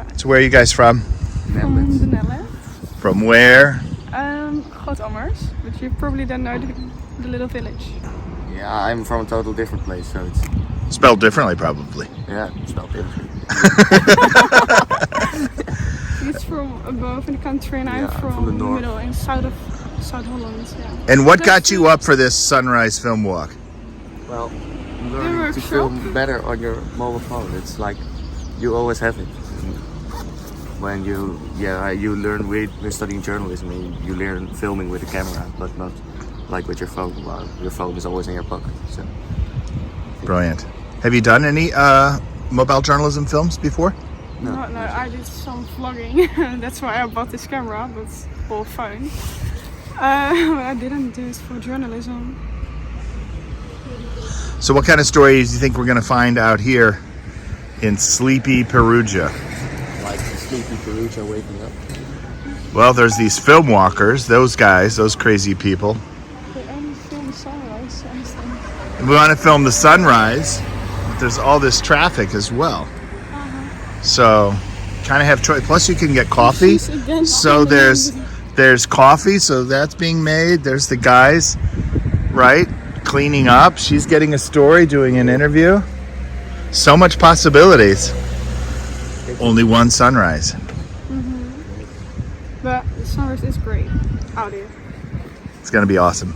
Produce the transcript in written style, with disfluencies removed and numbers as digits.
Utrecht. So where are you guys from? From the Netherlands. From where? Grootammers, but you probably don't know the little village. Yeah, I'm from a total different place, so it's Spelled differently, probably. spelled different. He's from above in the country, and I'm Yeah, from the the north. middle in South Holland. Yeah. And what But got that's you up for this sunrise film walk? Well, were learning to shop. film better on your mobile phone. It's like you always have it. When you learn we're studying journalism and you learn filming with a camera, but not like with your phone. Well, your phone is always in your pocket. So Brilliant. Have you done any mobile journalism films before? No, I did some vlogging. That's why I bought this camera, but or phone. I didn't do it for journalism. So what kind of stories do you think we're going to find out here in sleepy Perugia? like the sleepy Perugia waking up. Well, there's these film walkers, those guys, those crazy people. They only film sunrise, I understand. We want to film the sunrise, but there's all this traffic as well. So, kind of have choice. Plus, you can get coffee. So there's coffee. So that's being made. There's the guys, right, cleaning up. She's getting a story, doing an interview. So much possibilities. Only one sunrise. But the sunrise is great out here. It's gonna be awesome.